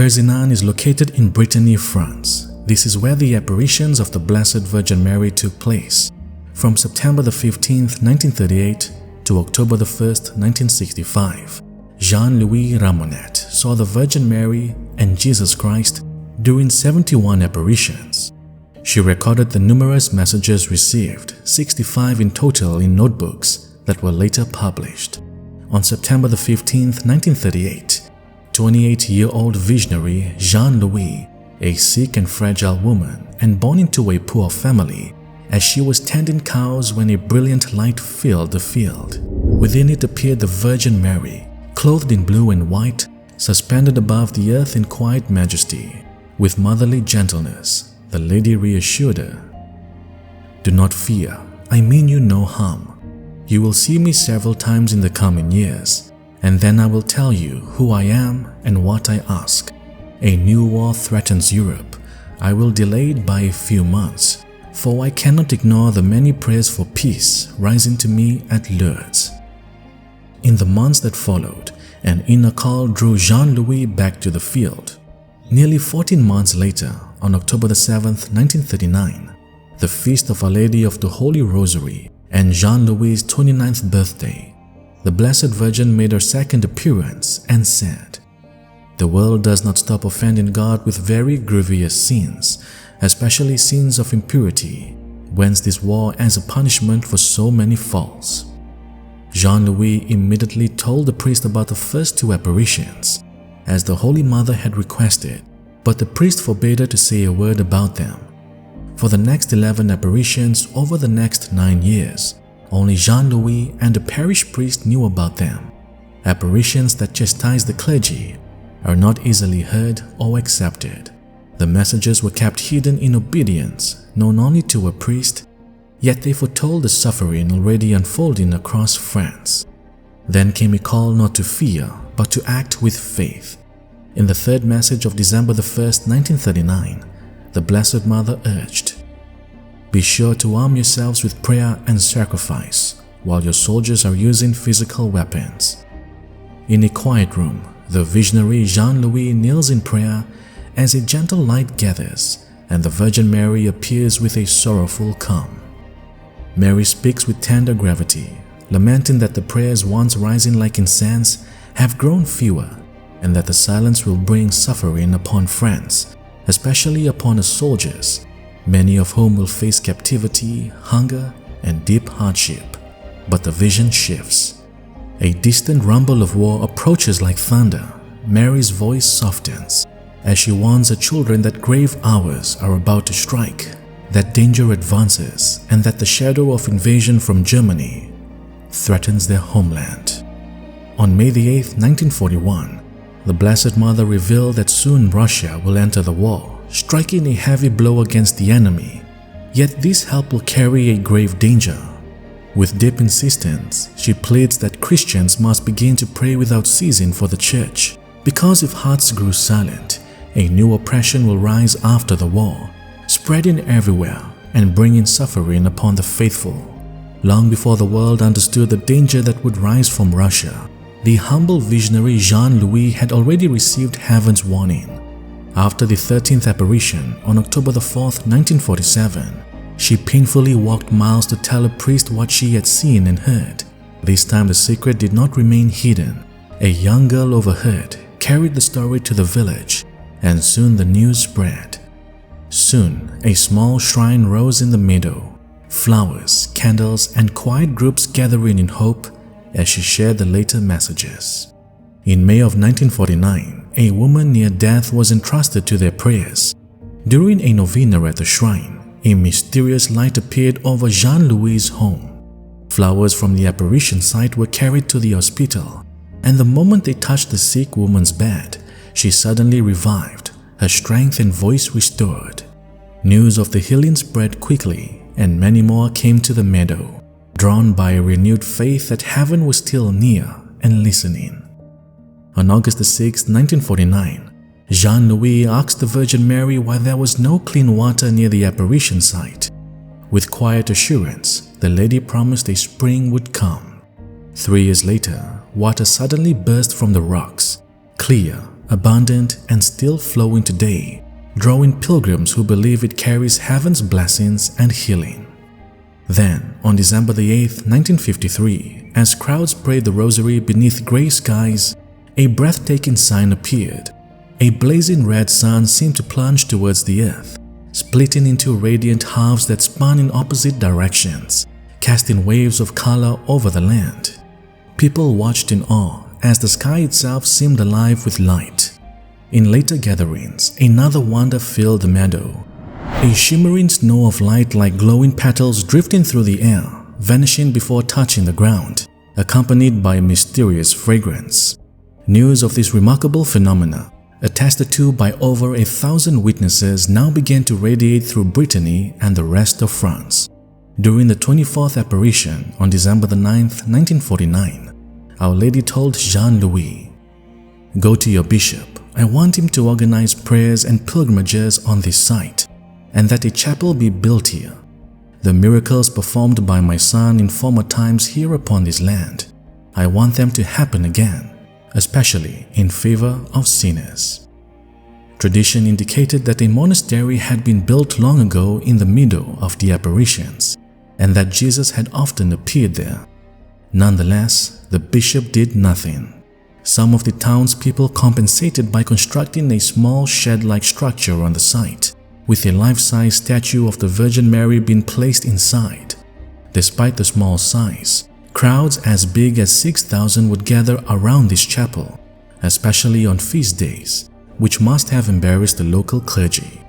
Kerizinen is located in Brittany, France. This is where the apparitions of the Blessed Virgin Mary took place, from September the 15th, 1938 to October the 1st, 1965. Jeanne-Louise Ramonet saw the Virgin Mary and Jesus Christ during 71 apparitions. She recorded the numerous messages received, 65 in total in notebooks that were later published. On September the 15th, 1938, 28-year-old visionary Jeanne-Louise, a sick and fragile woman and born into a poor family, as she was tending cows when a brilliant light filled the field. Within it appeared the Virgin Mary, clothed in blue and white, suspended above the earth in quiet majesty. With motherly gentleness, the lady reassured her, "Do not fear, I mean you no harm. You will see me several times in the coming years, and then I will tell you who I am and what I ask. A new war threatens Europe. I will delay it by a few months, for I cannot ignore the many prayers for peace rising to me at Lourdes." In the months that followed, an inner call drew Jeanne-Louise back to the field. Nearly 14 months later, on October the 7th, 1939, the feast of Our Lady of the Holy Rosary and Jeanne-Louise's 29th birthday, the Blessed Virgin made her second appearance and said, "The world does not stop offending God with very grievous sins, especially sins of impurity, whence this war as a punishment for so many faults." Jeanne-Louise immediately told the priest about the first two apparitions, as the Holy Mother had requested, but the priest forbade her to say a word about them. For the next 11 apparitions over the next 9 years, only Jeanne-Louise and the parish priest knew about them. Apparitions that chastise the clergy are not easily heard or accepted. The messages were kept hidden in obedience, known only to a priest, yet they foretold the suffering already unfolding across France. Then came a call not to fear, but to act with faith. In the third message of December the 1st, 1939, the Blessed Mother urged, "Be sure to arm yourselves with prayer and sacrifice, while your soldiers are using physical weapons." In a quiet room, the visionary Jeanne-Louise kneels in prayer as a gentle light gathers and the Virgin Mary appears with a sorrowful calm. Mary speaks with tender gravity, lamenting that the prayers once rising like incense have grown fewer, and that the silence will bring suffering upon France, especially upon her soldiers, many of whom will face captivity, hunger, and deep hardship. But the vision shifts. A distant rumble of war approaches like thunder. Mary's voice softens as she warns her children that grave hours are about to strike, that danger advances, and that the shadow of invasion from Germany threatens their homeland. On May the 8th, 1941, the Blessed Mother revealed that soon Russia will enter the war, striking a heavy blow against the enemy. Yet this help will carry a grave danger. With deep insistence, she pleads that Christians must begin to pray without ceasing for the Church, because if hearts grew silent, a new oppression will rise after the war, spreading everywhere and bringing suffering upon the faithful. Long before the world understood the danger that would rise from Russia, the humble visionary Jeanne-Louise had already received heaven's warning. After the 13th apparition on October the 4th, 1947, she painfully walked miles to tell a priest what she had seen and heard. This time the secret did not remain hidden. A young girl overheard, carried the story to the village, and soon the news spread. Soon, a small shrine rose in the meadow, flowers, candles, and quiet groups gathering in hope as she shared the later messages. In May of 1949, a woman near death was entrusted to their prayers. During a novena at the shrine, a mysterious light appeared over Jeanne-Louise's home. Flowers from the apparition site were carried to the hospital, and the moment they touched the sick woman's bed, she suddenly revived, her strength and voice restored. News of the healing spread quickly, and many more came to the meadow, drawn by a renewed faith that heaven was still near and listening. On August 6, 1949, Jeanne-Louise asked the Virgin Mary why there was no clean water near the apparition site. With quiet assurance, the lady promised a spring would come. 3 years later, water suddenly burst from the rocks, clear, abundant and still flowing today, drawing pilgrims who believe it carries heaven's blessings and healing. Then, on December 8, 1953, as crowds prayed the rosary beneath gray skies, a breathtaking sign appeared. A blazing red sun seemed to plunge towards the earth, splitting into radiant halves that spun in opposite directions, casting waves of color over the land. People watched in awe as the sky itself seemed alive with light. In later gatherings, another wonder filled the meadow. A shimmering snow of light like glowing petals drifting through the air, vanishing before touching the ground, accompanied by a mysterious fragrance. News of this remarkable phenomena, attested to by over 1,000 witnesses, now began to radiate through Brittany and the rest of France. During the 24th apparition on December 9, 1949, Our Lady told Jeanne-Louise, "Go to your bishop. I want him to organize prayers and pilgrimages on this site, and that a chapel be built here. The miracles performed by my son in former times here upon this land, I want them to happen again, especially in favor of sinners." Tradition indicated that a monastery had been built long ago in the middle of the apparitions, and that Jesus had often appeared there. Nonetheless, the bishop did nothing. Some of the townspeople compensated by constructing a small shed-like structure on the site, with a life-size statue of the Virgin Mary being placed inside. Despite the small size, crowds as big as 6,000 would gather around this chapel, especially on feast days, which must have embarrassed the local clergy.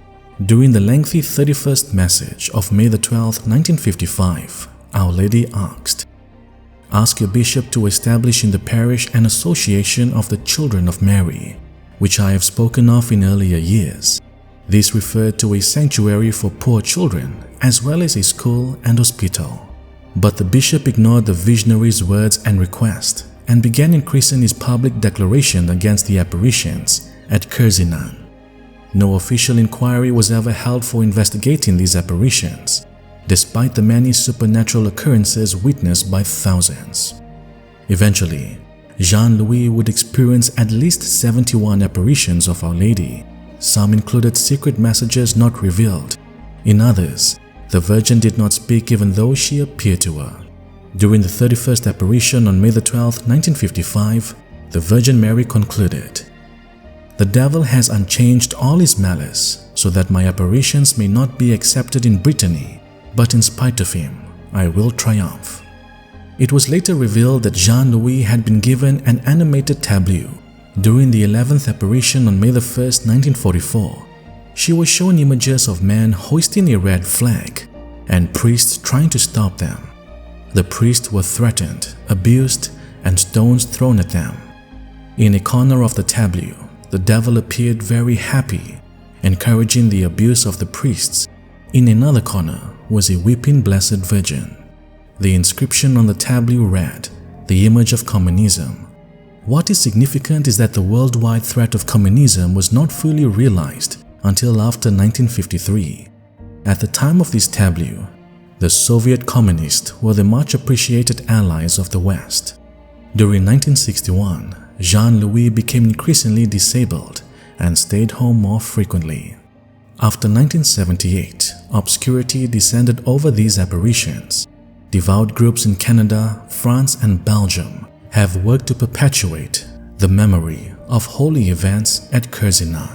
During the lengthy 31st message of May 12, 1955, Our Lady asked, "Ask your bishop to establish in the parish an association of the Children of Mary, which I have spoken of in earlier years." This referred to a sanctuary for poor children, as well as a school and hospital. But the bishop ignored the visionary's words and request, and began increasing his public declaration against the apparitions at Kerizinen. No official inquiry was ever held for investigating these apparitions, despite the many supernatural occurrences witnessed by thousands. Eventually, Jeanne-Louise would experience at least 71 apparitions of Our Lady. Some included secret messages not revealed. In others, the Virgin did not speak even though she appeared to her. During the 31st apparition on May 12, 1955, the Virgin Mary concluded, "The devil has unchanged all his malice, so that my apparitions may not be accepted in Brittany, but in spite of him, I will triumph." It was later revealed that Jeanne-Louise had been given an animated tableau. During the 11th apparition on May 1, 1944, she was shown images of men hoisting a red flag and priests trying to stop them. The priests were threatened, abused, and stones thrown at them. In a corner of the tableau, the devil appeared very happy, encouraging the abuse of the priests. In another corner was a weeping Blessed Virgin. The inscription on the tableau read, "The image of communism." What is significant is that the worldwide threat of communism was not fully realized until after 1953. At the time of this tableau, the Soviet communists were the much appreciated allies of the West. During 1961, Jeanne-Louise became increasingly disabled and stayed home more frequently. After 1978, obscurity descended over these apparitions. Devout groups in Canada, France, and Belgium have worked to perpetuate the memory of holy events at Kerizinen.